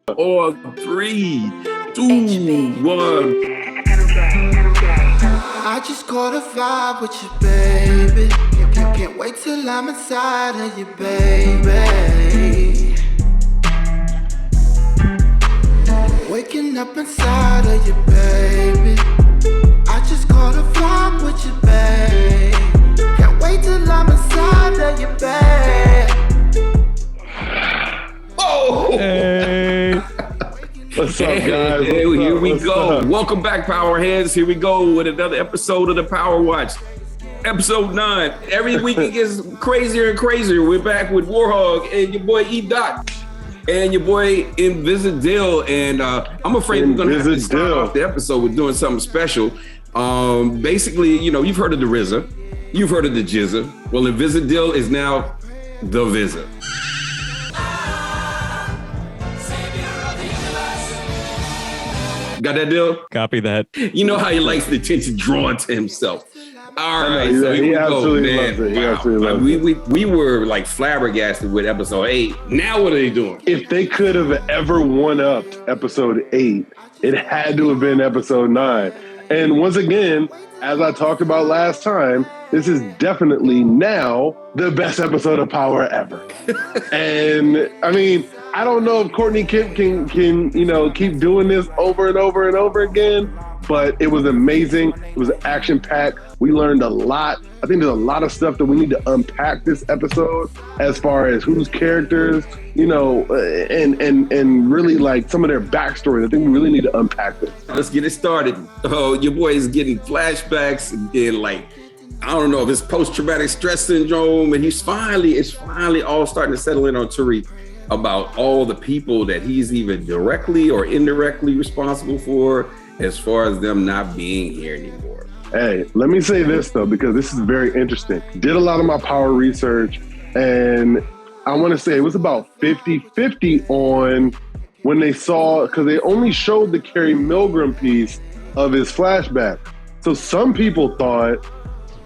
Or 3, 2, 1. I just caught a vibe with you, baby. Can't wait till I'm inside of you, baby. Waking up inside of you, baby. I just caught a vibe with you, baby. Can't wait till I'm inside of you, baby. Oh! Hey. What's up, guys? Here we go. Welcome back, Powerheads. Here we go with another episode of the PowerWatch. Episode 9. Every week it gets crazier and crazier. We're back with Warhog and your boy E-Dot and your boy Invisidill. And I'm afraid we're going to have to start off the episode with doing something special. Basically, you know, you've heard of the RZA. You've heard of the Jizza. Well, Invisidill is now the Vizza. Got that deal? Copy that. You know how he likes the attention drawn to himself. All right, so here he we go, absolutely man. loves it. He Wow. absolutely loves it. We were like flabbergasted with episode 8. Now what are they doing? If they could have ever one-upped episode 8, it had to have been episode 9. And once again, as I talked about last time, this is definitely now the best episode of Power ever. And I mean, I don't know if Courtney Kemp can keep doing this over and over and over again, but it was amazing. It was action-packed. We learned a lot. I think there's a lot of stuff that we need to unpack this episode as far as whose characters, and really like some of their backstory. I think we really need to unpack this. Let's get it started. Oh, your boy is getting flashbacks and like, I don't know if it's post-traumatic stress syndrome, and it's finally all starting to settle in on Tariq about all the people that he's either directly or indirectly responsible for as far as them not being here anymore. Hey, let me say this though, because this is very interesting. Did a lot of my Power research, and I want to say it was about 50-50 on when they saw, because they only showed the Carey Milgram piece of his flashback. So some people thought,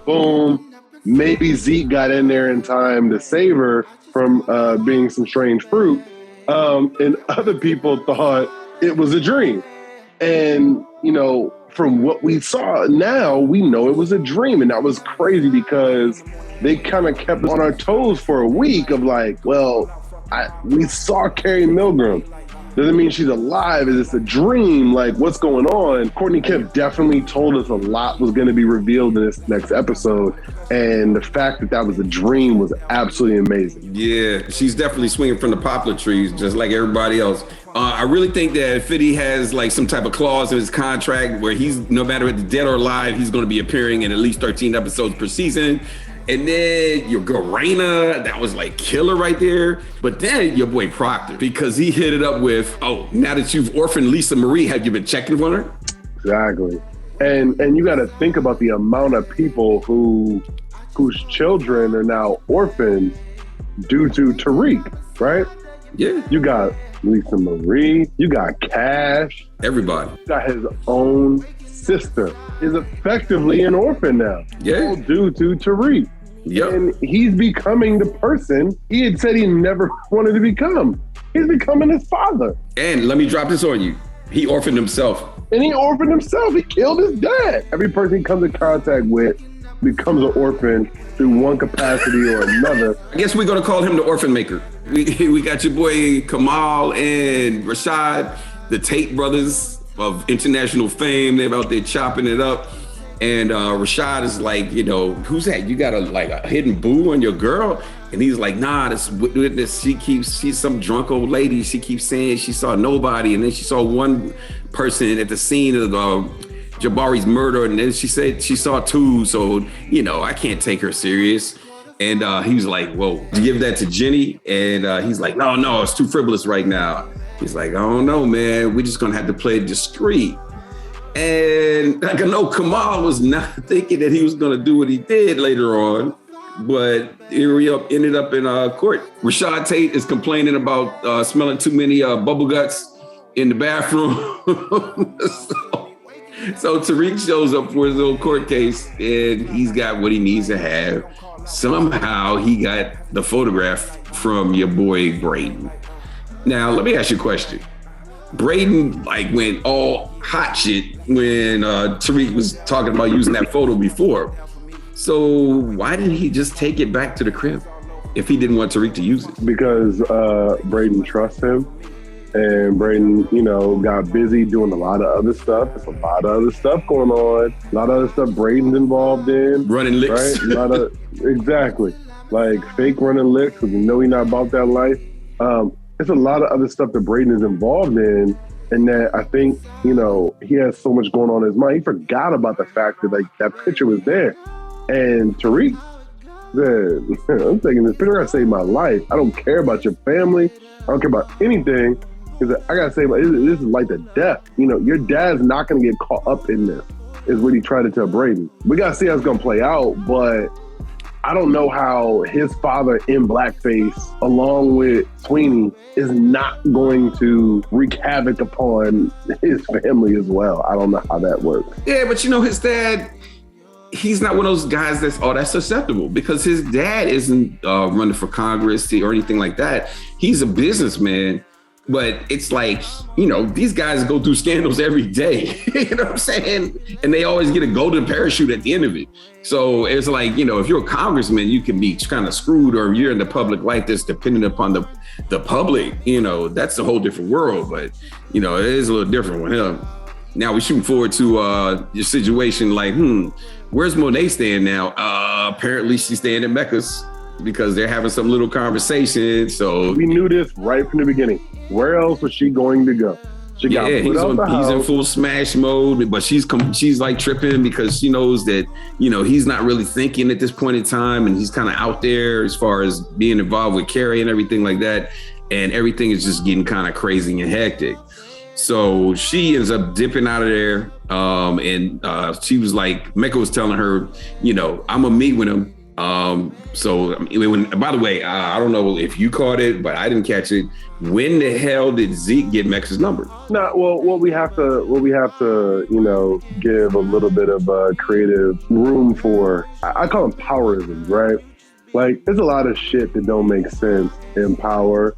boom, maybe Zeke got in there in time to save her from being some strange fruit. And other people thought it was a dream. And, from what we saw now, we know it was a dream. And that was crazy because they kind of kept us on our toes for a week of like, well, we saw Carey Milgram. Doesn't mean she's alive. Is this a dream? Like, what's going on? Courtney Kemp definitely told us a lot was going to be revealed in this next episode. And the fact that that was a dream was absolutely amazing. Yeah, she's definitely swinging from the poplar trees, just like everybody else. I really think that Fiddy has like some type of clause in his contract where he's, no matter if it's dead or alive, he's going to be appearing in at least 13 episodes per season. And then your girl Raina, that was like killer right there. But then your boy Proctor, because he hit it up with, oh, now that you've orphaned Lisa Marie, have you been checking on her? Exactly. And you got to think about the amount of people whose children are now orphaned due to Tariq, right? Yeah. You got Lisa Marie, you got Cash. Everybody. You got his own sister is effectively an orphan now. Yeah. All due to Tariq. Yep. And he's becoming the person he had said he never wanted to become. He's becoming his father. And let me drop this on you. He orphaned himself. And he orphaned himself. He killed his dad. Every person he comes in contact with becomes an orphan through one capacity or another. I guess we're going to call him the orphan maker. We got your boy Kamal and Rashad, the Tate brothers of international fame. They're out there chopping it up. And Rashad is like, who's that? You got a hidden boo on your girl? And he's like, nah, she's some drunk old lady. She keeps saying she saw nobody. And then she saw one person at the scene of Jabari's murder. And then she said she saw 2. So, I can't take her serious. And he was like, whoa, give that to Jenny. And he's like, no, it's too frivolous right now. He's like, I don't know, man. We're just going to have to play it discreet. And I know Kamal was not thinking that he was going to do what he did later on, but here he ended up in court. Rashad Tate is complaining about smelling too many bubble guts in the bathroom. So Tariq shows up for his little court case, and he's got what he needs to have. Somehow he got the photograph from your boy Braden. Now, let me ask you a question. Braden like went all hot shit when Tariq was talking about using that photo before. So why didn't he just take it back to the crib if he didn't want Tariq to use it? Because Braden trusts him, and Braden, got busy doing a lot of other stuff. There's a lot of other stuff going on. A lot of other stuff Braden's involved in. Running licks. Right? Exactly. Like fake running licks because we know he's not about that life. It's a lot of other stuff that Braden is involved in, and that I think, he has so much going on in his mind. He forgot about the fact that that picture was there. And Tariq said, I'm taking this picture, I gotta save my life. I don't care about your family. I don't care about anything. Because I gotta say, this is like the death. Your dad's not gonna get caught up in this, is what he tried to tell Braden. We gotta see how it's gonna play out, but I don't know how his father in blackface, along with Sweeney, is not going to wreak havoc upon his family as well. I don't know how that works. Yeah, but his dad, he's not one of those guys that's all that susceptible, because his dad isn't running for Congress or anything like that. He's a businessman. But it's like, these guys go through scandals every day, you know what I'm saying? And they always get a golden parachute at the end of it. So it's like, if you're a congressman, you can be kind of screwed, or you're in the public life that's dependent upon the public, that's a whole different world. But, it is a little different with him. Now we're shooting forward to your situation like, where's Monet staying now? Apparently she's staying at Mecca's because they're having some little conversation. So we knew this right from the beginning. Where else was she going to go? She got put out the house. He's in full smash mode, but she's like tripping because she knows that, he's not really thinking at this point in time, and he's kind of out there as far as being involved with Carrie and everything like that. And everything is just getting kind of crazy and hectic. So she ends up dipping out of there. And she was like, Mecca was telling her, I'm gonna meet with him. By the way, I don't know if you caught it, but I didn't catch it. When the hell did Zeke get Mecca's number? No, well, what we have to, give a little bit of creative room for. I call them powerisms, right? Like, there's a lot of shit that don't make sense in power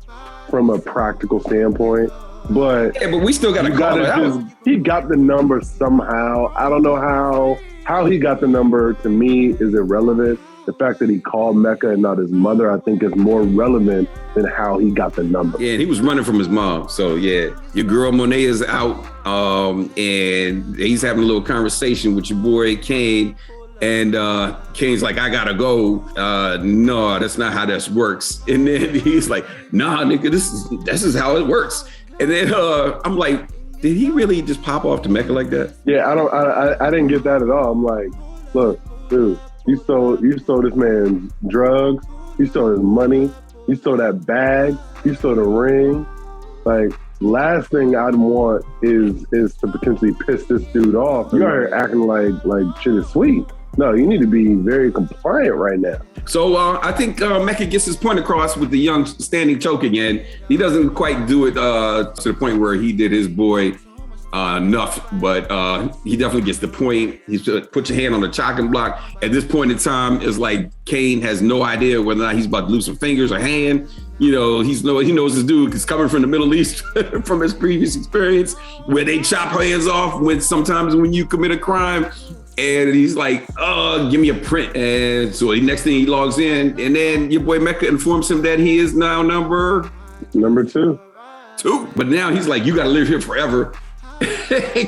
from a practical standpoint. But we still got to call it out. He got the number somehow. I don't know how he got the number. To me, is irrelevant. The fact that he called Mecca and not his mother, I think, is more relevant than how he got the number. Yeah, and he was running from his mom. So, yeah, your girl Monet is out, and he's having a little conversation with your boy Kane. And Kane's like, I gotta go. No, that's not how this works. And then he's like, nah, nigga, this is how it works. And then I'm like, did he really just pop off to Mecca like that? Yeah, I didn't get that at all. I'm like, look, dude. You stole this man's drugs. You stole his money. You stole that bag. You stole the ring. Like, last thing I'd want is to potentially piss this dude off. You are acting like shit is sweet. No, you need to be very compliant right now. So I think Mecca gets his point across with the young standing choke again. He doesn't quite do it to the point where he did his boy enough, but he definitely gets the point. He's put your hand on the chopping block. At this point in time, it's like Kane has no idea whether or not he's about to lose some fingers or hand. He knows this dude is coming from the Middle East from his previous experience where they chop hands off sometimes when you commit a crime. And he's like, give me a print. And so the next thing he logs in, and then your boy Mecca informs him that he is now number two. But now he's like, you got to live here forever.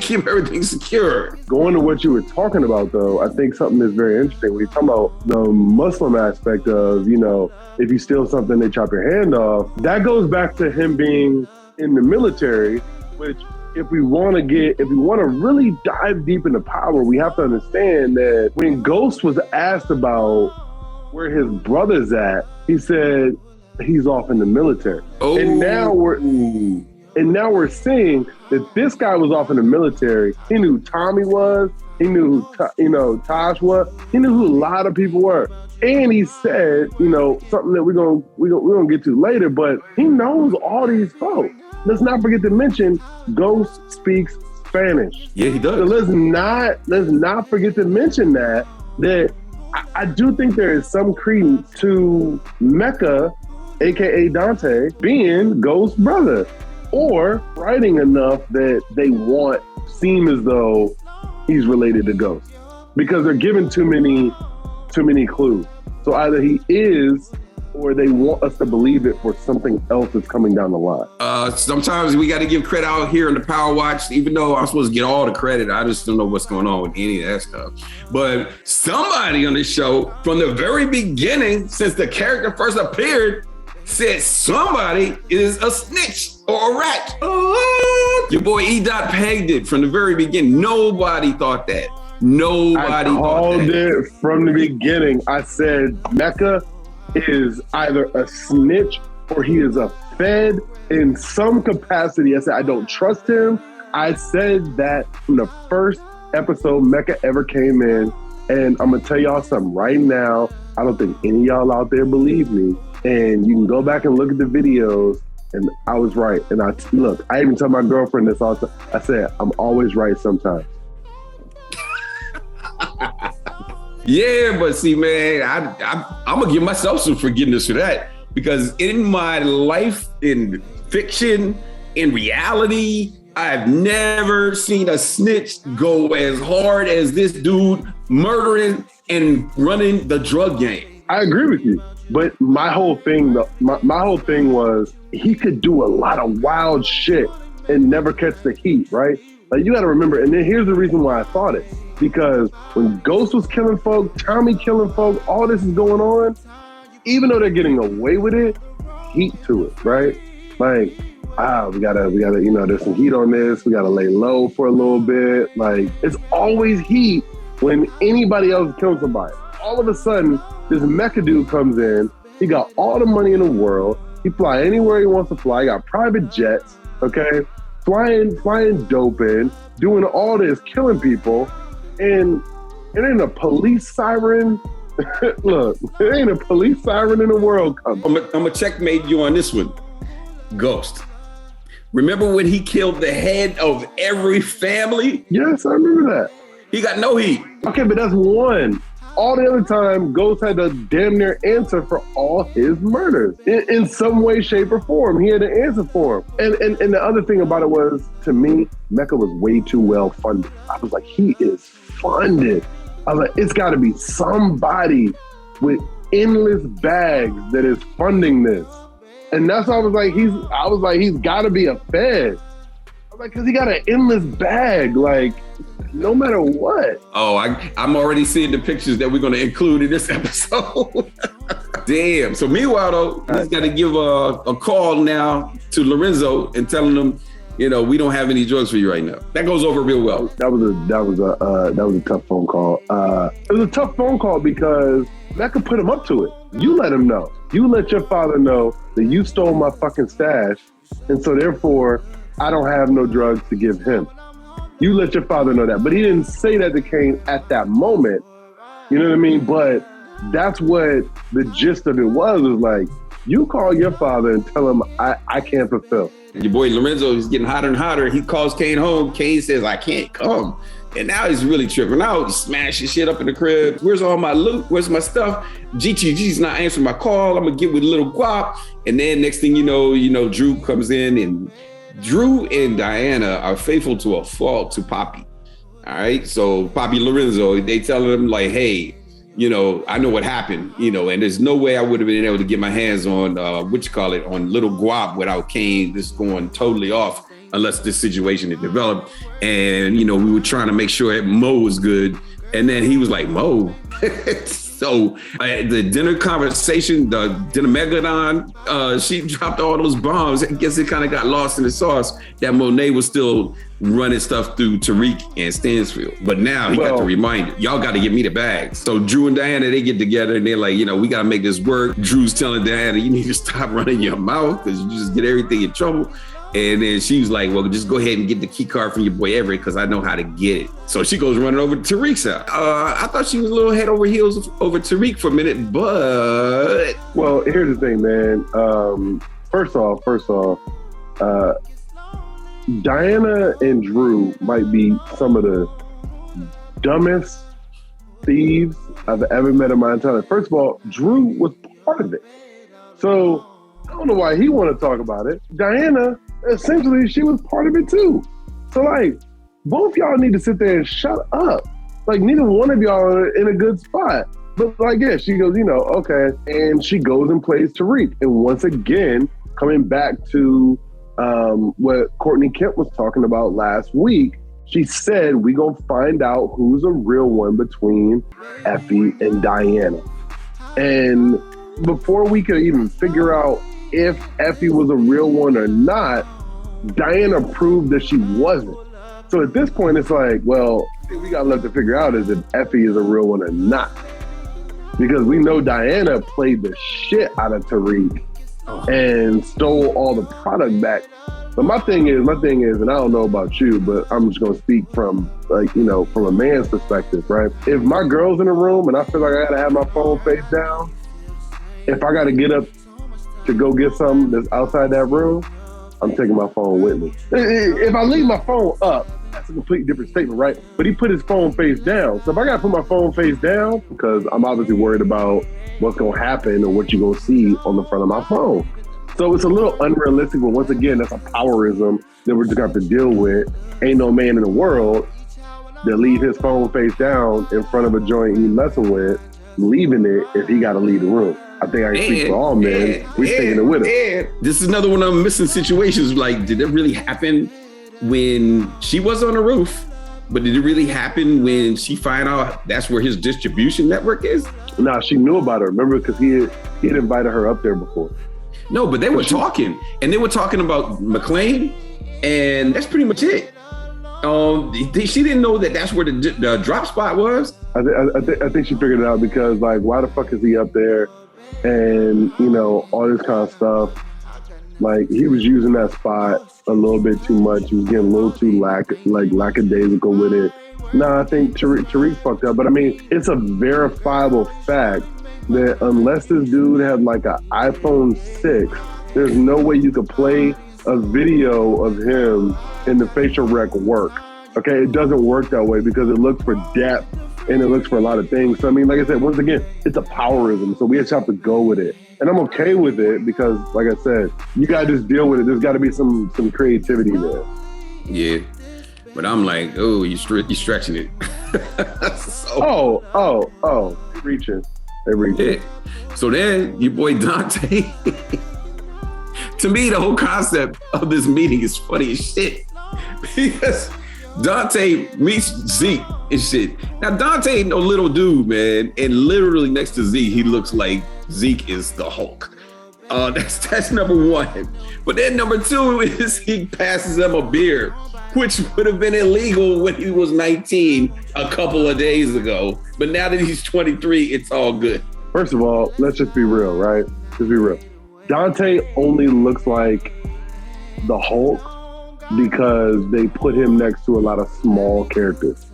Keep everything secure. Going to what you were talking about, though, I think something is very interesting. When you talk about the Muslim aspect of, if you steal something, they chop your hand off. That goes back to him being in the military, which if we want to really dive deep into power, we have to understand that when Ghost was asked about where his brother's at, he said he's off in the military. Oh. And now we're seeing that this guy was off in the military. He knew who Tommy was. He knew who Tosh was. He knew who a lot of people were. And he said, something that we're gonna get to later, but he knows all these folks. Let's not forget to mention Ghost speaks Spanish. Yeah, he does. So let's not forget to mention that I do think there is some credence to Mecca, aka Dante, being Ghost's brother. or writing enough that they seem as though he's related to Ghost, because they're given too many clues. So either he is, or they want us to believe it for something else that's coming down the line. Sometimes we got to give credit out here in the PowerWatch, even though I'm supposed to get all the credit. I just don't know what's going on with any of that stuff. But somebody on this show, from the very beginning, since the character first appeared, said somebody is a snitch or a rat. Your boy E-Dot pegged it from the very beginning. Nobody thought that. Nobody called it from the beginning. I said Mecca is either a snitch or he is a fed in some capacity. I said I don't trust him. I said that from the first episode Mecca ever came in, and I'm gonna tell y'all something right now. I don't think any of y'all out there believe me, and you can go back and look at the videos, and I was right. And I even tell my girlfriend this all the time. I said I'm always right sometimes. Yeah, but see, man, I'm gonna give myself some forgiveness for that, because in my life, in fiction, in reality, I've never seen a snitch go as hard as this dude murdering and running the drug game. I agree with you, but my whole thing was he could do a lot of wild shit and never catch the heat, right? Like, you got to remember, and then here's the reason why I thought it. Because when Ghost was killing folk, Tommy killing folk, all this is going on, even though they're getting away with it, heat to it, right? Like, we gotta, there's some heat on this. We gotta lay low for a little bit. Like, it's always heat when anybody else kills somebody. All of a sudden, this Mecca dude comes in. He got all the money in the world. He fly anywhere he wants to fly. He got private jets, okay? Flying dope in, doing all this, killing people. And it ain't a police siren. Look, it ain't a police siren in the world coming. I'm gonna checkmate you on this one. Ghost. Remember when he killed the head of every family? Yes, I remember that. He got no heat. Okay, but that's one. All the other time, Ghost had to damn near answer for all his murders. In some way, shape, or form, he had to answer for him. And the other thing about it was, to me, Mecca was way too well funded. I was like, he is funded. I was like, it's got to be somebody with endless bags that is funding this. And that's why I was like, he's got to be a fed. I was like, because he got an endless bag, like, no matter what. Oh, I'm already seeing the pictures that we're going to include in this episode. Damn. So meanwhile, though, he's got to give a call now to Lorenzo and telling him, we don't have any drugs for you right now. That goes over real well. That was a tough phone call. It was a tough phone call because Mecca put him up to it. You let him know. You let your father know that you stole my fucking stash, and so therefore I don't have no drugs to give him. You let your father know that. But he didn't say that to Kane at that moment. You know what I mean? But that's what the gist of it was like, you call your father and tell him I can't fulfill. And your boy Lorenzo is getting hotter and hotter. He calls Kane home. Kane says, I can't come. And now he's really tripping out. He's smashing shit up in the crib. Where's all my loot? Where's my stuff? GTG's not answering my call. I'm gonna get with little guap. And then next thing you know, Drew comes in, and Drew and Diana are faithful to a fault to Papi. All right. So Papi Lorenzo, they tell him like, hey, I know what happened, and there's no way I would have been able to get my hands on, on little guap without Kane just going totally off unless this situation had developed. And, we were trying to make sure Mo was good. And then he was like, Mo? So the dinner conversation, the dinner megadon, she dropped all those bombs. I guess it kind of got lost in the sauce that Monet was still running stuff through Tariq and Stansfield. But now he got to remind it. Y'all got to give me the bags. So Drew and Diana, they get together and they're like, we got to make this work. Drew's telling Diana, you need to stop running your mouth because you just get everything in trouble. And then she was like, well, just go ahead and get the key card from your boy Everett because I know how to get it. So she goes running over to Tariq's house. I thought she was a little head over heels over Tariq for a minute, but... Well, here's the thing, man. First off, Diana and Drew might be some of the dumbest thieves I've ever met in my entire life. First of all, Drew was part of it. So I don't know why he want to talk about it. Diana essentially she was part of it too. So like, both y'all need to sit there and shut up. Like neither one of y'all are in a good spot. But like, yeah, she goes, okay. And she goes and plays Tariq. And once again, coming back to what Courtney Kemp was talking about last week, she said, we gonna find out who's a real one between Effie and Diana. And before we could even figure out if Effie was a real one or not, Diana proved that she wasn't. So at this point, it's like, well, we got left to figure out is if Effie is a real one or not. Because we know Diana played the shit out of Tariq and stole all the product back. But my thing is, and I don't know about you, but I'm just gonna speak from from a man's perspective, right? If my girl's in a room and I feel like I gotta have my phone face down, if I gotta get up to go get something that's outside that room, I'm taking my phone with me. If I leave my phone up, that's a completely different statement, right? But he put his phone face down. So if I gotta put my phone face down, because I'm obviously worried about what's gonna happen or what you're gonna see on the front of my phone. So it's a little unrealistic, but once again, that's a powerism that we're just gonna have to deal with. Ain't no man in the world that leave his phone face down in front of a joint he's messing with, leaving it if he gotta leave the room. I think I can speak for all men. We're taking it with him. This is another one of them missing situations. Like, did it really happen when she was on the roof? But did it really happen when she find out that's where his distribution network is? Nah, she knew about her. Remember, because he had invited her up there before. No, but they were talking, and they were talking about McLean, and that's pretty much it. She didn't know that that's where the drop spot was. I think she figured it out because, like, why the fuck is he up there? And, all this kind of stuff. Like, he was using that spot a little bit too much. He was getting a little too lackadaisical with it. Nah, I think Tariq fucked up. But, I mean, it's a verifiable fact that unless this dude had, like, an iPhone 6, there's no way you could play a video of him in the facial rec work. Okay? It doesn't work that way because it looks for depth and it looks for a lot of things. So, I mean, like I said, once again, it's a powerism. So we just have to go with it. And I'm okay with it because, like I said, you got to just deal with it. There's got to be some creativity there. Yeah. But I'm like, oh, you're stretching it. Reaching. They're reaching. Yeah. So then your boy Dante, to me, the whole concept of this meeting is funny as shit. Because Dante meets Zeke and shit. Now, Dante ain't no little dude, man. And literally next to Zeke, he looks like Zeke is the Hulk. That's number one. But then number two is he passes him a beer, which would have been illegal when he was 19 a couple of days ago. But now that he's 23, it's all good. First of all, let's just be real, right? Let's be real. Dante only looks like the Hulk because they put him next to a lot of small characters.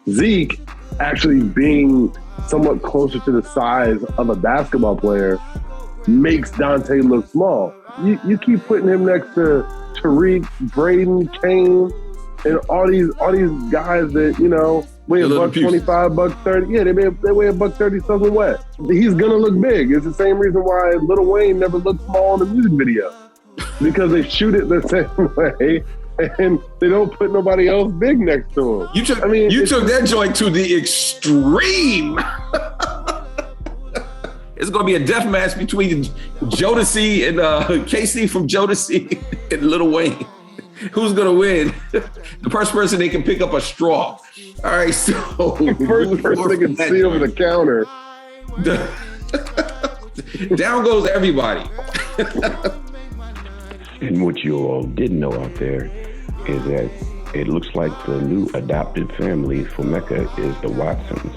Zeke actually being somewhat closer to the size of a basketball player makes Dante look small. You keep putting him next to Tariq, Braden, Kane, and all these guys that, weigh $125, $130. Yeah, they weigh $130 something wet. He's gonna look big. It's the same reason why Lil Wayne never looked small in the music video. Because they shoot it the same way and they don't put nobody else big next to him. You took that joint to the extreme. It's going to be a death match between Jodeci and Casey from Jodeci and Lil Wayne. Who's going to win? The first person they can pick up a straw. All right, so the first person they can see over the counter. Down goes everybody. And what you all didn't know out there is that it looks like the new adopted family for Mecca is the Watsons.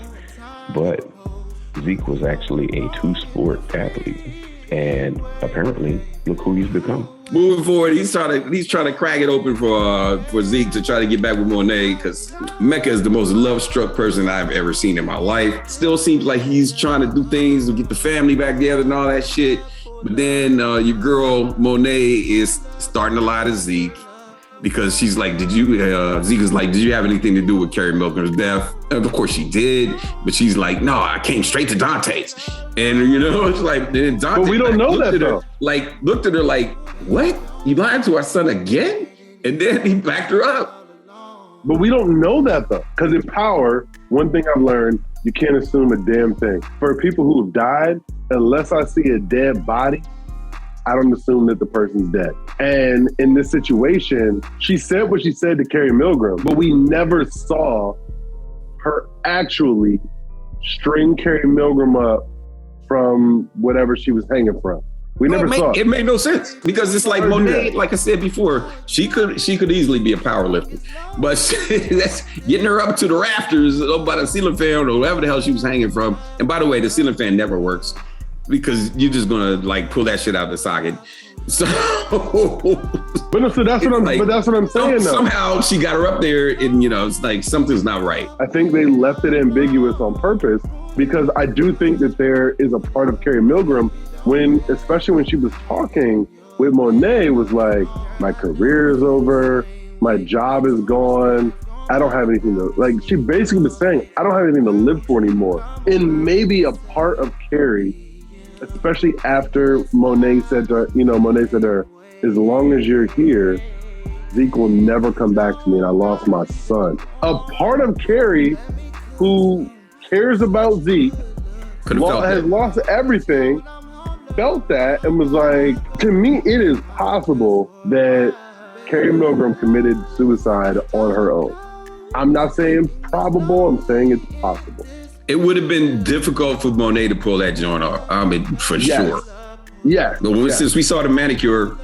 But Zeke was actually a two-sport athlete. And apparently, look who he's become. Moving forward, he's trying to crack it open for Zeke to try to get back with Monet because Mecca is the most love-struck person I've ever seen in my life. Still seems like he's trying to do things to get the family back together and all that shit. But then your girl Monet is starting to lie to Zeke. because she's like, Zeke is like, did you have anything to do with Carrie Milgram's death? And of course she did, but she's like, no, I came straight to Dante's. And, it's like, then Dante. But we don't know that, though. Looked at her like, what? You lied to our son again? And then he backed her up. But we don't know that, though. Because in Power, one thing I've learned, you can't assume a damn thing. For people who have died, unless I see a dead body, I don't assume that the person's dead. And in this situation, she said what she said to Carrie Milgram, but we never saw her actually string Carrie Milgram up from whatever she was hanging from. We never saw it. It made no sense because it's like Monet, like I said before, she could easily be a power lifter, but that's getting her up to the rafters by the ceiling fan or whatever the hell she was hanging from. And by the way, the ceiling fan never works, because you're just gonna like pull that shit out of the socket. So, that's what I'm saying. Somehow she got her up there, and it's like something's not right. I think they left it ambiguous on purpose, because I do think that there is a part of Carrie Milgram especially when she was talking with Monet, was like, my career is over, my job is gone. I don't have anything to, like, she basically was saying, I don't have anything to live for anymore. And maybe a part of Carrie, especially after Monet said to her, as long as you're here, Zeke will never come back to me, and I lost my son. A part of Carrie who cares about Zeke, has lost everything, felt that and was like, to me, it is possible that Carrie Milgram committed suicide on her own. I'm not saying probable, I'm saying it's possible. It would have been difficult for Monet to pull that joint off. I mean, for sure. Yeah. But since we saw the manicure,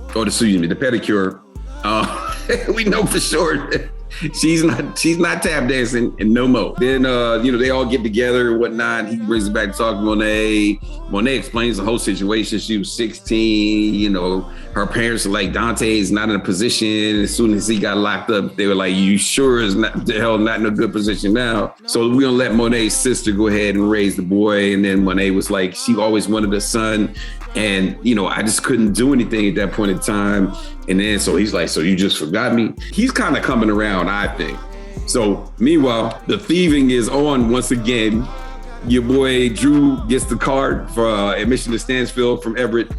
the pedicure, we know for sure that she's not tap dancing and no more. Then they all get together and whatnot. He brings it back to talk to Monet. Monet explains the whole situation. She was 16. Her parents are like, Dante is not in a position. As soon as he got locked up, they were like, you sure is not in a good position now. So we're gonna let Monet's sister go ahead and raise the boy. And then Monet was like, she always wanted a son. And, I just couldn't do anything at that point in time. And then, so he's like, so you just forgot me? He's kind of coming around, I think. So meanwhile, the thieving is on once again. Your boy Drew gets the card for admission to Stansfield from Everett,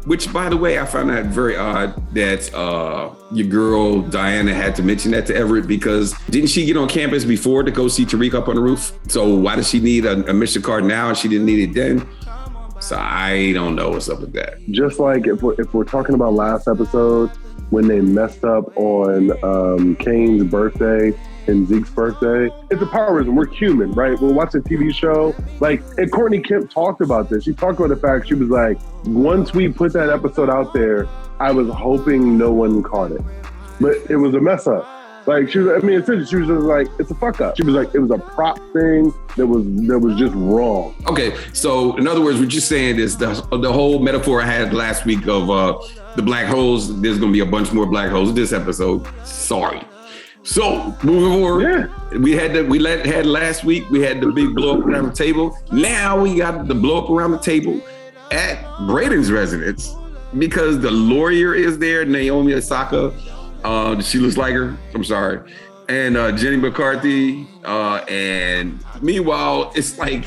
which, by the way, I found that very odd that your girl Diana had to mention that to Everett, because didn't she get on campus before to go see Tariq up on the roof? So why does she need a admission card now and she didn't need it then? So I don't know what's up with that. Just like if we're talking about last episode, when they messed up on Kane's birthday and Zeke's birthday, it's a powerism. We're human, right? We're watching a TV show. And Courtney Kemp talked about this. She talked about the fact, she was like, once we put that episode out there, I was hoping no one caught it. But it was a mess up. She was just like, it's a fuck up. She was like, it was a prop thing that was just wrong. Okay, so in other words, what you're saying is the whole metaphor I had last week of the black holes, there's gonna be a bunch more black holes in this episode. Sorry. So moving forward, had last week, we had the big blow up around the table. Now we got the blow up around the table at Braden's residence, because the lawyer is there, Naomi Osaka. She looks like her. I'm sorry. And Jenny McCarthy. And meanwhile, it's like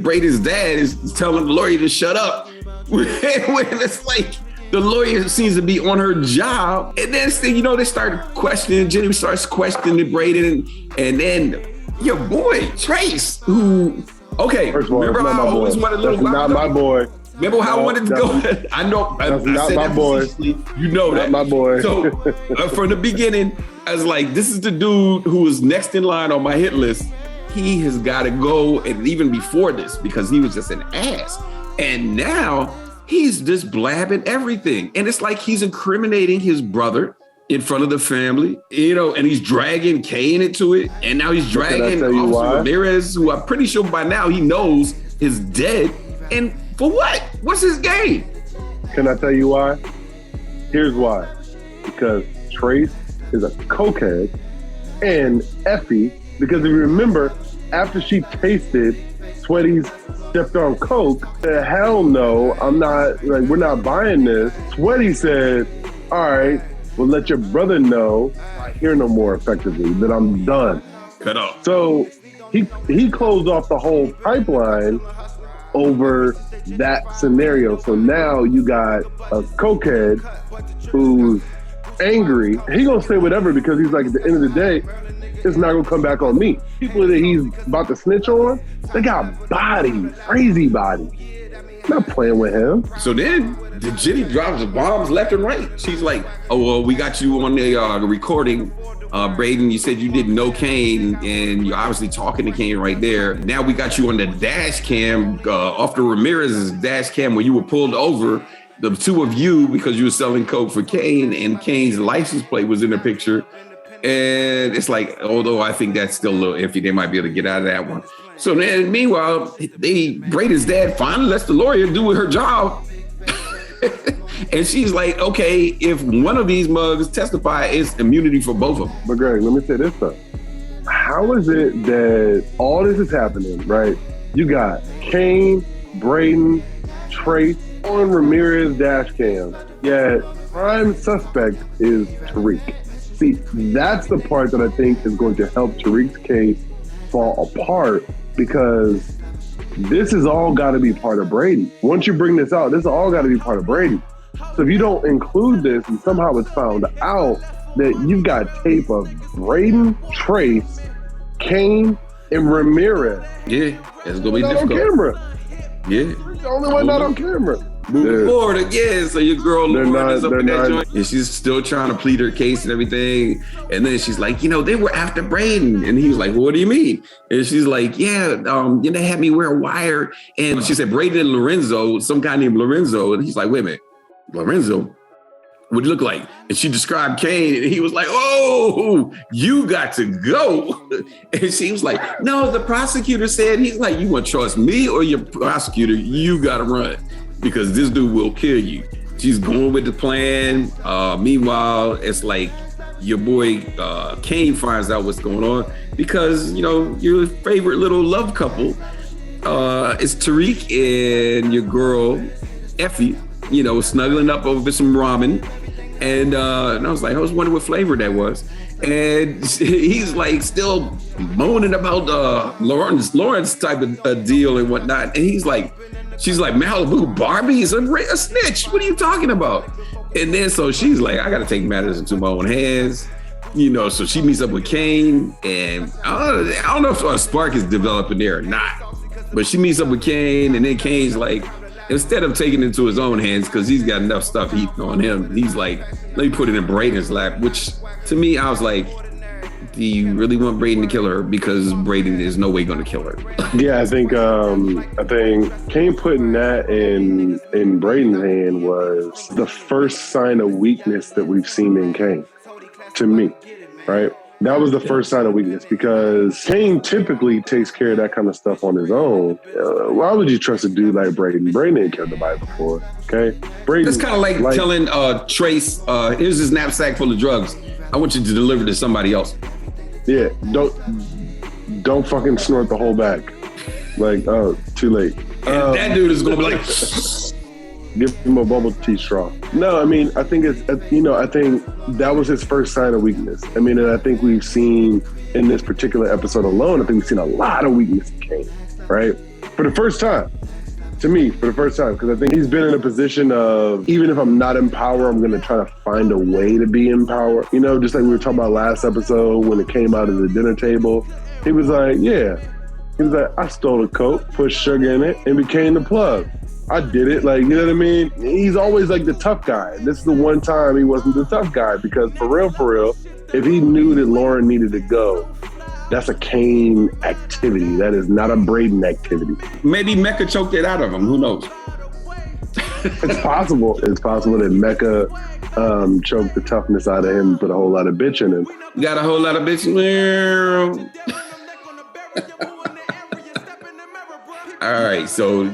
Braden's dad is telling the lawyer to shut up. When it's like the lawyer seems to be on her job. And then they start questioning. Jenny starts questioning Braden. And then your boy, Trace, who, okay, first of all, remember how I always wanted a little not my boy. Remember how I wanted to go? I know. That's I not said my that boy. You know that. Not my boy. So from the beginning, I was like, this is the dude who was next in line on my hit list. He has got to go. And even before this, because he was just an ass. And now he's just blabbing everything. And it's like he's incriminating his brother in front of the family, and he's dragging Kane into it. And now he's dragging Officer Ramirez, who I'm pretty sure by now he knows is dead. And for what? What's his game? Can I tell you why? Here's why. Because Trace is a cokehead, and Effie, because if you remember, after she tasted Sweaty's stepped on coke, the hell no, I'm not, we're not buying this. Sweaty said, all right, well, let your brother know I hear no more effectively, that I'm done. Cut off. So he closed off the whole pipeline over that scenario. So now you got a cokehead who's angry. He gonna say whatever because he's like, at the end of the day, it's not gonna come back on me. People that he's about to snitch on, they got bodies, crazy bodies. Not playing with him. So then the Jenny drops bombs left and right. She's like, oh, well, we got you on the recording. Braden, you said you didn't know Kane, and you're obviously talking to Kane right there. Now we got you on the dash cam, off the Ramirez's dash cam where you were pulled over. The two of you, because you were selling coke for Kane, and Kane's license plate was in the picture. And it's like, although I think that's still a little iffy, they might be able to get out of that one. So then, meanwhile, Braden's dad finally lets the lawyer do her job. And she's like, okay, if one of these mugs testify, it's immunity for both of them. But Greg, let me say this though. How is it that all this is happening, right? You got Kane, Braden, Trace on Ramirez dash cam, yet prime suspect is Tariq. See, that's the part that I think is going to help Tariq's case fall apart, because this has all got to be part of Brady. Once you bring this out, this all got to be part of Brady. So if you don't include this and somehow it's found out that you've got tape of Braden, Trace, Kane, and Ramirez. Yeah, it's going to be difficult. On camera. Yeah. The only one not on camera. Moving forward again, so your girl Lauren is up in that joint, and she's still trying to plead her case and everything. And then she's like, they were after Braden, and he was like, well, what do you mean? And she's like, yeah, they had me wear a wire, and she said Braden and Lorenzo, some guy named Lorenzo, and he's like, wait a minute, Lorenzo, what do you look like? And she described Kane, and he was like, oh, you got to go. And she was like, no, the prosecutor said, he's like, you want to trust me or your prosecutor? You got to run, because this dude will kill you. She's going with the plan. Meanwhile, it's like your boy Kane finds out what's going on, because, your favorite little love couple is Tariq and your girl, Effie, snuggling up over some ramen. And I was like, I was wondering what flavor that was. And he's like still moaning about Lawrence type of deal and whatnot. And she's like, Malibu Barbie's a snitch. What are you talking about? And then so she's like, I got to take matters into my own hands. So she meets up with Kane, and I don't know if a spark is developing there or not. But she meets up with Kane, and then Kane's like, instead of taking it into his own hands, because he's got enough stuff heaped on him, he's like, let me put it in Braden's lap, which to me, I was like, do you really want Braden to kill her? Because Braden is no way going to kill her. Yeah, I think Kane putting that in Braden's hand was the first sign of weakness that we've seen in Kane, to me, right? That was the first sign of weakness, because Kane typically takes care of that kind of stuff on his own. Why would you trust a dude like Braden? Braden ain't killed nobody before, okay? Braden, it's kind of like telling Trace, here's his knapsack full of drugs. I want you to deliver to somebody else. Yeah, don't fucking snort the whole bag. Like, oh, too late. And that dude is going to be like... Give him a bubble tea straw. No, I mean, I think I think that was his first sign of weakness. I mean, and I think we've seen in this particular episode alone, I think we've seen a lot of weakness in Kane, right? For the first time, to me, because I think he's been in a position of, even if I'm not in power, I'm going to try to find a way to be in power. Just like we were talking about last episode when it came out of the dinner table. He was like, I stole a Coke, put sugar in it, and became the plug. I did it. Like, you know what I mean? He's always like the tough guy. This is the one time he wasn't the tough guy, because for real, if he knew that Lauren needed to go, that's a Kane activity. That is not a Braden activity. Maybe Mecca choked it out of him. Who knows? It's possible. It's possible that Mecca choked the toughness out of him and put a whole lot of bitch in him. You got a whole lot of bitch in there. All right, so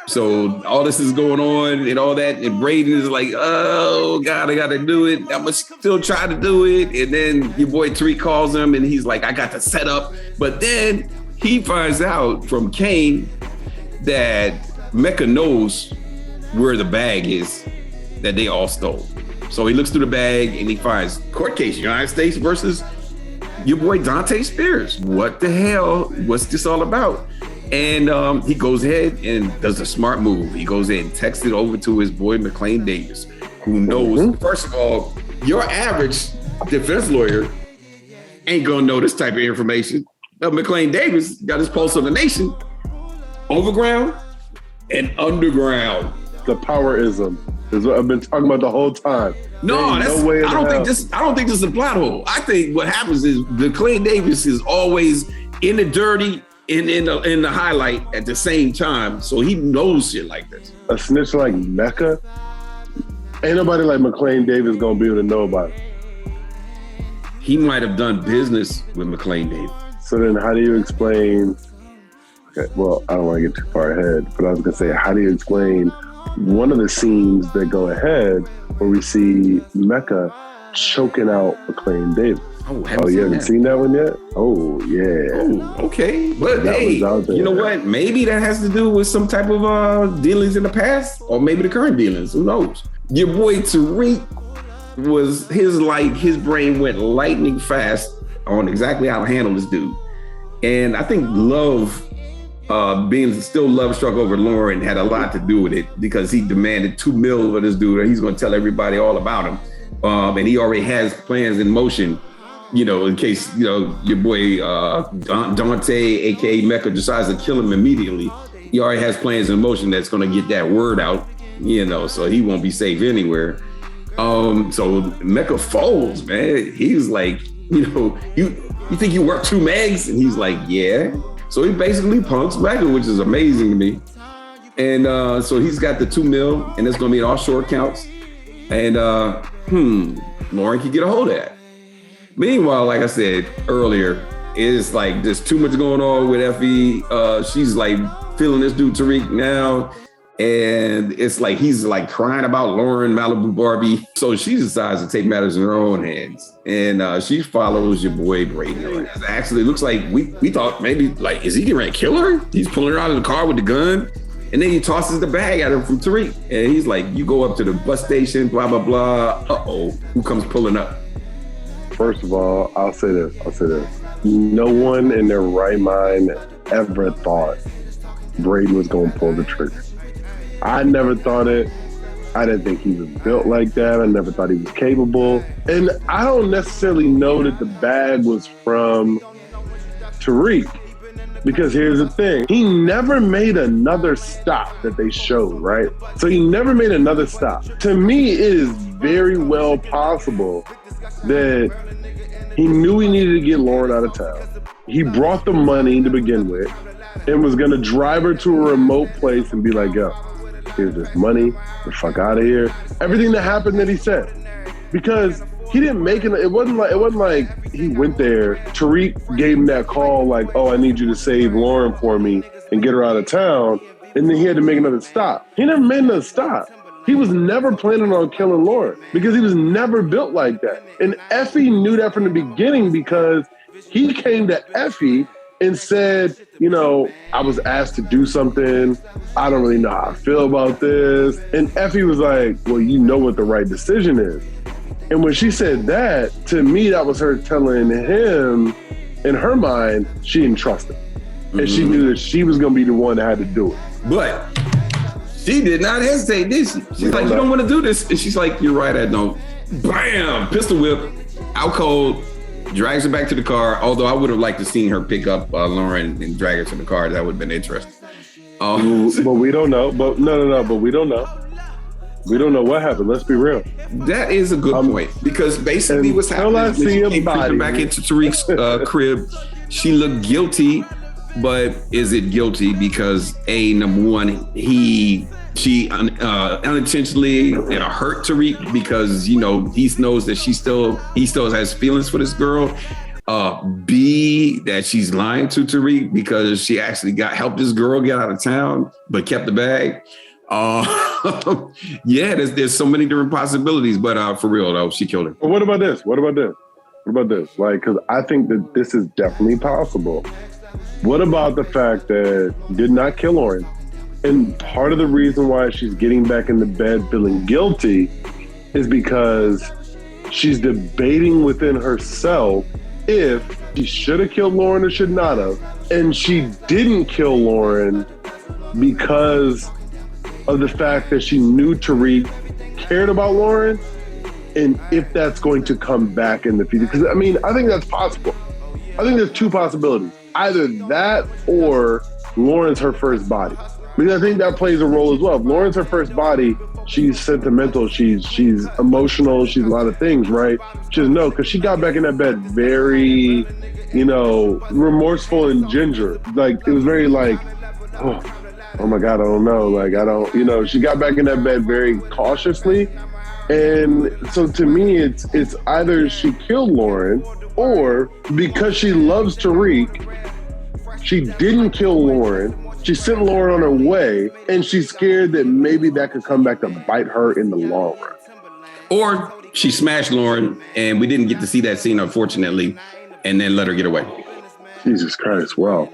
so all this is going on and all that, and Braden is like, oh God, I gotta do it. I'm gonna still try to do it. And then your boy Tariq calls him, and he's like, I got the setup. But then he finds out from Kane that Mecca knows where the bag is that they all stole. So he looks through the bag and he finds court case, United States versus your boy Dante Spears. What the hell? What's this all about? And he goes ahead and does a smart move. He goes ahead and texts it over to his boy McLean Davis, who knows, first of all, your average defense lawyer ain't gonna know this type of information. McLean Davis got his pulse on the nation, overground and underground. The powerism is what I've been talking about the whole time. No, I don't think this is a plot hole. I think what happens is McLean Davis is always in the dirty and in the highlight at the same time, so he knows shit like this. A snitch like Mecca, ain't nobody like McLean Davis gonna be able to know about it. He might have done business with McLean Davis. So then how do you explain, okay, well, I don't want to get too far ahead, but I was going to say, how do you explain one of the scenes that go ahead where we see Mecca choking out McLean Davis? Oh, you haven't seen that one yet? Oh, yeah. Oh, okay. But hey, you know what? Maybe that has to do with some type of dealings in the past, or maybe the current dealings. Who knows? Your boy Tariq was his brain went lightning fast on exactly how to handle this dude. And I think love, being still love struck over Lauren had a lot to do with it, because he demanded $2 million for this dude, and he's going to tell everybody all about him. And he already has plans in motion, in case, your boy Dante, aka Mecca, decides to kill him immediately. He already has plans in motion that's going to get that word out, so he won't be safe anywhere. So Mecca folds, man. He's like, you think you work 2 megs? And he's like, yeah. So he basically punks Mecca, which is amazing to me. And so he's got the $2 million, and it's going to be in offshore accounts. And Lauren can get a hold of that. Meanwhile, like I said earlier, it's like there's too much going on with Effie. She's like feeling this dude Tariq now. And it's like he's like crying about Lauren, Malibu Barbie. So she decides to take matters in her own hands. And she follows your boy Brayden. Actually, it looks like we thought maybe, like, is he getting ready to kill her? He's pulling her out of the car with the gun. And then he tosses the bag at her from Tariq. And he's like, you go up to the bus station, blah, blah, blah. Uh-oh, who comes pulling up? First of all, I'll say this. No one in their right mind ever thought Brayden was going to pull the trigger. I never thought it. I didn't think he was built like that. I never thought he was capable. And I don't necessarily know that the bag was from Tariq, because here's the thing. He never made another stop that they showed, right? So he never made another stop. To me, it is very well possible that he knew he needed to get Lauren out of town. He brought the money to begin with and was going to drive her to a remote place and be like, yo, here's this money, the fuck out of here. Everything that happened that he said. Because he didn't make it. It wasn't like he went there. Tariq gave him that call like, oh, I need you to save Lauren for me and get her out of town. And then he had to make another stop. He never made another stop. He was never planning on killing Lauren because he was never built like that. And Effie knew that from the beginning, because he came to Effie and said, I was asked to do something. I don't really know how I feel about this. And Effie was like, well, you know what the right decision is. And when she said that, to me, that was her telling him, in her mind, she didn't trust him. And she knew that she was going to be the one that had to do it. But she did not hesitate, did she? She's like, you don't want to do this. And she's like, you're right, I don't. Bam! Pistol whip, out cold, drags her back to the car. Although I would have liked to seen her pick up Lauren and drag her to the car. That would have been interesting. But we don't know. But no, but we don't know. We don't know what happened. Let's be real. That is a good point, because basically what's happening is when she came creeping back into Tariq's crib, she looked guilty. But is it guilty because number one, she unintentionally hurt Tariq because he knows that he still has feelings for this girl. B, that she's lying to Tariq because she actually helped this girl get out of town but kept the bag. Yeah, there's so many different possibilities, but for real though, she killed her. Well, what about this? Like, because I think that this is definitely possible. What about the fact that did not kill Lauren? And part of the reason why she's getting back into bed feeling guilty is because she's debating within herself if she should have killed Lauren or should not have. And she didn't kill Lauren because of the fact that she knew Tariq cared about Lauren, and if that's going to come back in the future. Because, I mean, I think that's possible. I think there's two possibilities. Either that or Lauren's her first body. Because I think that plays a role as well. If Lauren's her first body, she's sentimental, she's emotional, she's a lot of things, right? She doesn't know, because she got back in that bed very, remorseful and ginger. Like, it was very like, oh my God, I don't know. Like, I don't, she got back in that bed very cautiously. And so to me, it's either she killed Lauren, or because she loves Tariq, she didn't kill Lauren. She sent Lauren on her way, and she's scared that maybe that could come back to bite her in the long run. Or she smashed Lauren, and we didn't get to see that scene, unfortunately, and then let her get away. Jesus Christ! Well,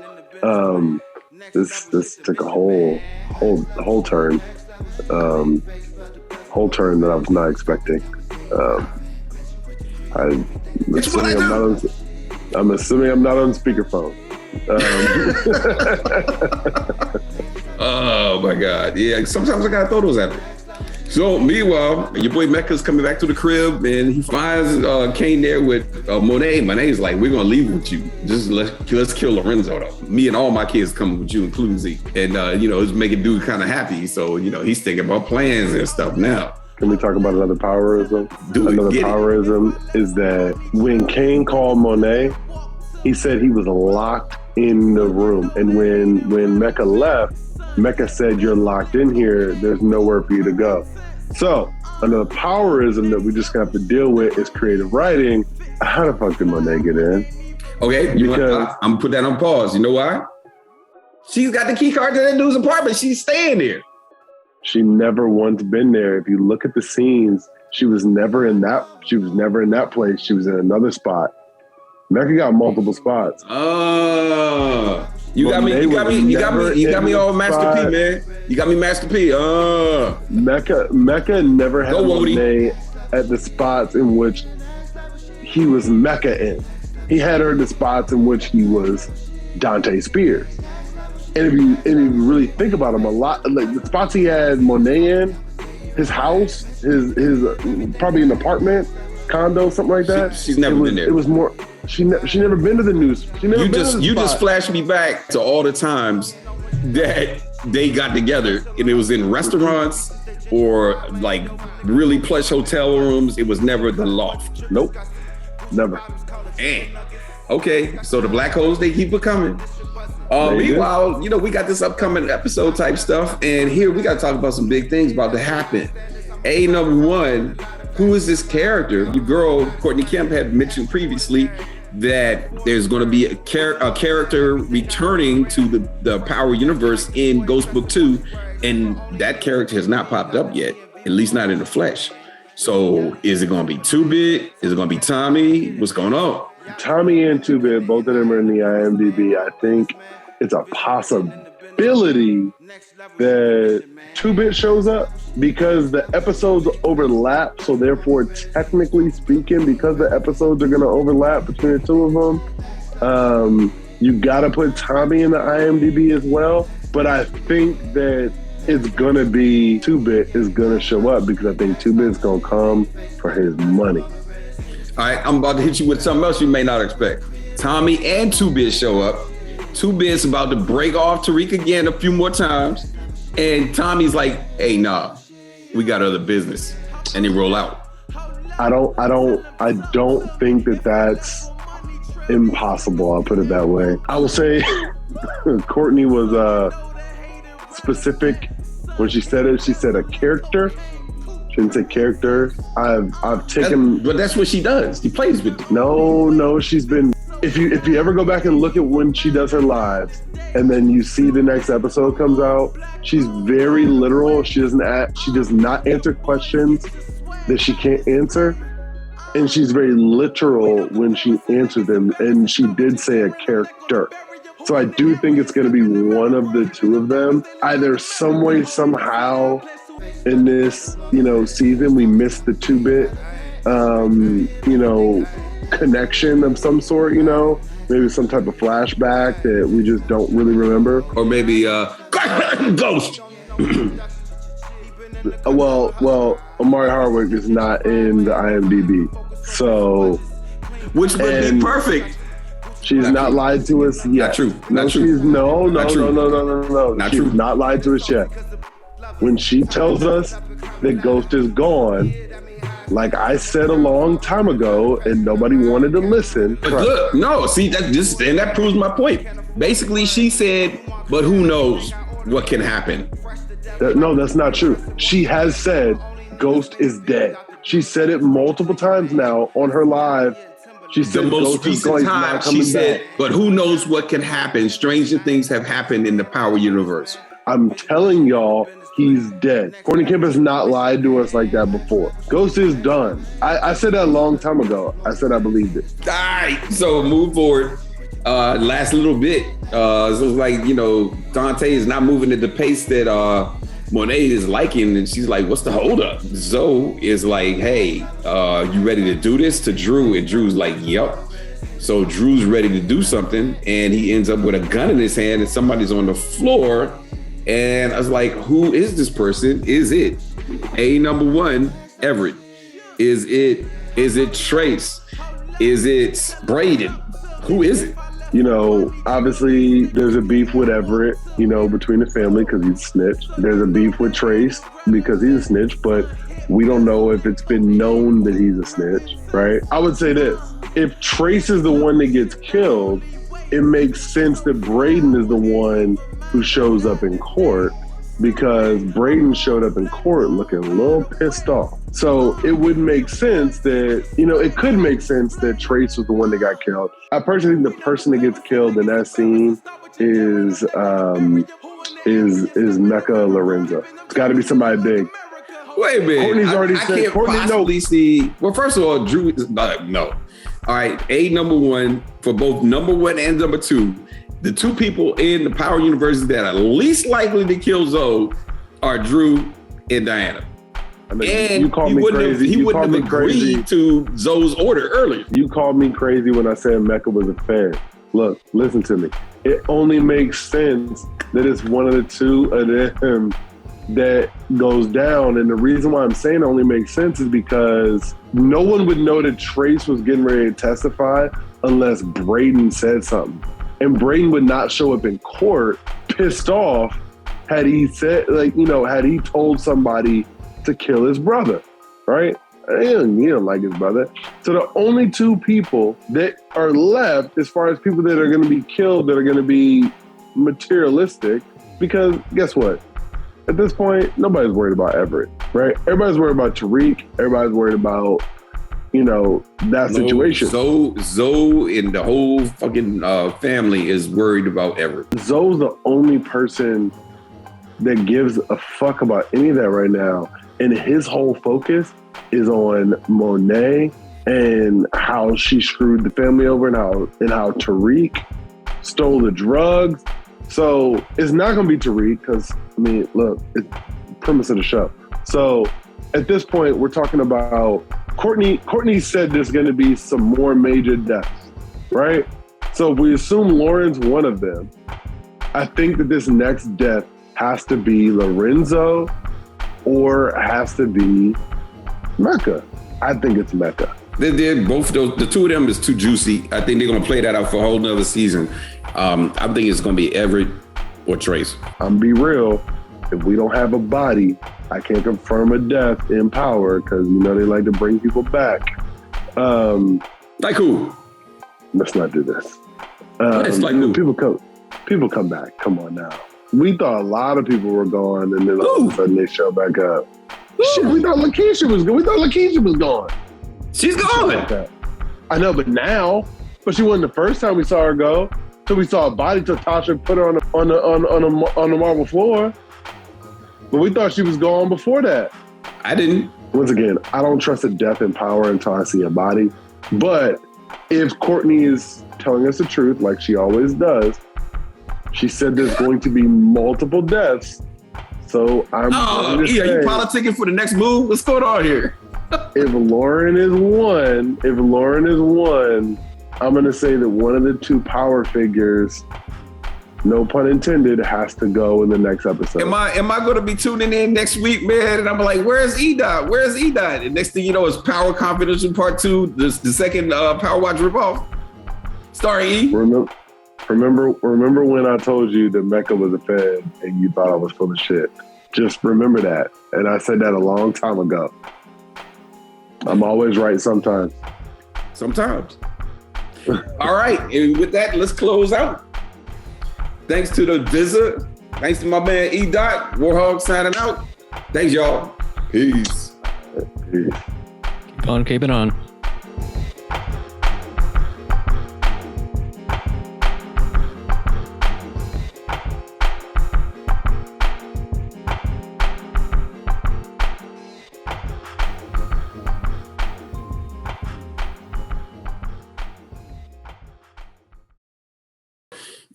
this took a whole turn, that I was not expecting. I'm assuming I'm not on speakerphone. Oh my God. Yeah, sometimes I gotta throw those at her. So meanwhile, your boy Mecca's coming back to the crib, and he finds Kane there with Monet. Monet's like, we're gonna leave with you. Just let's kill Lorenzo though. Me and all my kids coming with you, including Zeke. And it's making dude kind of happy. So he's thinking about plans and stuff now. Can we talk about another powerism? Another powerism is that when Kane called Monet, he said he was locked in the room. And when Mecca left, Mecca said, you're locked in here. There's nowhere for you to go. So another powerism that we just have to deal with is creative writing. How the fuck did Monet get in? Okay, I'm gonna put that on pause. You know why? She's got the key card to that dude's apartment. She's staying there. She never once been there. If you look at the scenes, she was never in that place. She was in another spot. Mecca got multiple spots. You got me all Master P, man. You got me Master P. Mecca never had Monet at the spots in which he was Mecca in. He had her at the spots in which he was Dante Spears. And if you really think about him, a lot like the spots he had Monet in, his house, his probably an apartment, condo, something like that. She's never been there. It was more. She never been to the news. You just flashed me back to all the times that they got together, and it was in restaurants or like really plush hotel rooms. It was never the loft. Nope, never. Damn. Okay, so the black holes, they keep it coming. Meanwhile, we got this upcoming episode type stuff, and here we got to talk about some big things about to happen. Number one, who is this character? Your girl, Courtney Kemp, had mentioned previously that there's going to be a character returning to the Power universe in Ghost Book 2, and that character has not popped up yet, at least not in the flesh. So is it going to be 2-Bit? Is it going to be Tommy? What's going on? Tommy and 2-Bit, both of them are in the IMDb. I think it's a possibility that 2-Bit shows up because the episodes overlap. So therefore, technically speaking, because the episodes are going to overlap between the two of them, you got to put Tommy in the IMDb as well. But I think that it's going to be 2-Bit is going to show up because I think 2-Bit is going to come for his money. All right, I'm about to hit you with something else you may not expect. Tommy and 2-Bit show up. 2-Bit's about to break off Tariq again a few more times. And Tommy's like, hey, nah, we got other business. And they roll out. I don't think that that's impossible. I'll put it that way. I will say Courtney was specific when she said it. She said a character. She didn't say character. I've taken. But that's what she does. She plays with it. No, she's been. If you ever go back and look at when she does her lives, and then you see the next episode comes out, she's very literal. She does not answer questions that she can't answer, and she's very literal when she answers them. And she did say a character, so I do think it's going to be one of the two of them, either some way, somehow. in this, season. We missed the 2-bit, connection of some sort, maybe some type of flashback that we just don't really remember. Or maybe Ghost. Well, Amari Hardwick is not in the IMDb, so which would be perfect. She's not lied to us yet. Not true. No. She's not lied to us yet. When she tells us that Ghost is gone, like I said a long time ago, and nobody wanted to listen. But look, no, see that proves my point. Basically, she said, "But who knows what can happen?" No, that's not true. She has said Ghost is dead. She said it multiple times now on her live. She said the most recent time she said, "But who knows what can happen? Stranger things have happened in the Power universe." I'm telling y'all, he's dead. Courtney Kemp has not lied to us like that before. Ghost is done. I said that a long time ago. I said I believed it. All right, so move forward. Last little bit. So it's like, Dante is not moving at the pace that Monet is liking, and she's like, "What's the holdup?" Zoe is like, "Hey, you ready to do this?" to Drew, and Drew's like, "Yep." So Drew's ready to do something, and he ends up with a gun in his hand, and somebody's on the floor. And I was like, "Who is this person? Is it number one, Everett? Is it Trace? Is it Braden? Who is it?" Obviously there's a beef with Everett, between the family because he's a snitch. There's a beef with Trace because he's a snitch, but we don't know if it's been known that he's a snitch, right? I would say this. If Trace is the one that gets killed, it makes sense that Braden is the one who shows up in court, because Braden showed up in court looking a little pissed off. So it would make sense that, it could make sense that Trace was the one that got killed. I personally think the person that gets killed in that scene is Mecca Lorenzo. It's got to be somebody big. Wait a minute. Courtney's already I said. can't possibly see. Well, first of all, Drew is no. All right, number one for both number one and number two. The two people in the Power universe that are least likely to kill Zoe are Drew and Diana. And you called me crazy. He wouldn't have agreed to Zoe's order earlier. You called me crazy when I said Mecca was a fan. Look, listen to me. It only makes sense that it's one of the two of them that goes down. And the reason why I'm saying it only makes sense is because no one would know that Trace was getting ready to testify unless Braden said something. And Braden would not show up in court pissed off had he said, had he told somebody to kill his brother, right? He don't like his brother. So the only two people that are left, as far as people that are going to be killed, that are going to be materialistic, because guess what? At this point, nobody's worried about Everett, right? Everybody's worried about Tariq. Everybody's worried about, that situation. Zoe and the whole fucking family is worried about Everett. Zoe's the only person that gives a fuck about any of that right now. And his whole focus is on Monet and how she screwed the family over, and how Tariq stole the drugs. So it's not going to be Tariq because, look, it's the premise of the show. So at this point, we're talking about Courtney said there's going to be some more major deaths, right? So if we assume Lauren's one of them, I think that this next death has to be Lorenzo or has to be Mecca. I think it's Mecca. They're both those. The two of them is too juicy. I think they're going to play that out for a whole nother season. I think it's going to be Everett or Trace. I'm be real. If we don't have a body, I can't confirm a death in Power because they like to bring people back. Like who? Let's not do this. It's like who? People come back. Come on now. We thought a lot of people were gone, and then all of a sudden they show back up. Shit, we thought Lakeisha was gone. She's gone. I know, but she wasn't the first time we saw her go. So we saw a body till Tasha put her on the marble floor. But we thought she was gone before that. I didn't. Once again, I don't trust a death in Power until I see a body. But if Courtney is telling us the truth, like she always does, she said there's going to be multiple deaths. So I'm. Oh, yeah, you politicking for the next move? What's going on here? If Lauren is one, I'm gonna say that one of the two power figures, no pun intended, has to go in the next episode. Am I going to be tuning in next week, man? And I'm like, where's E-Dot? Where's E-Dot? And next thing you know, it's Power Confidential Part 2, the second PowerWatch ripoff. Starring E. Remember when I told you that Mecca was a fan and you thought I was full of shit? Just remember that. And I said that a long time ago. I'm always right sometimes. Sometimes. All right. And with that, let's close out. Thanks to the Visa. Thanks to my man E-Dot. Warhog signing out. Thanks, y'all. Peace. Peace. Keep it on.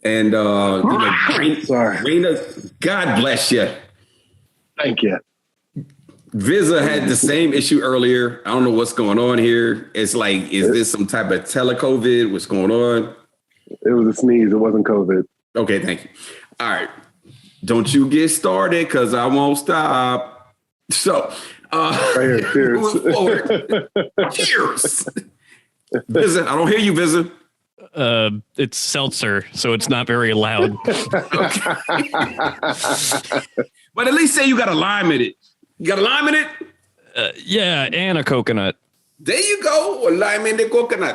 And Raina, God bless you. Thank you. Visa had the same issue earlier. I don't know what's going on here. It's like, is this some type of tele-COVID? What's going on? It was a sneeze. It wasn't COVID. Okay, thank you. All right. Don't you get started because I won't stop. So, right here, cheers. Moving forward. Cheers. Visa, I don't hear you, Visa. It's seltzer, so it's not very loud. But at least say you got a lime in it. You got a lime in it? Yeah, and a coconut. There you go. A lime in the coconut.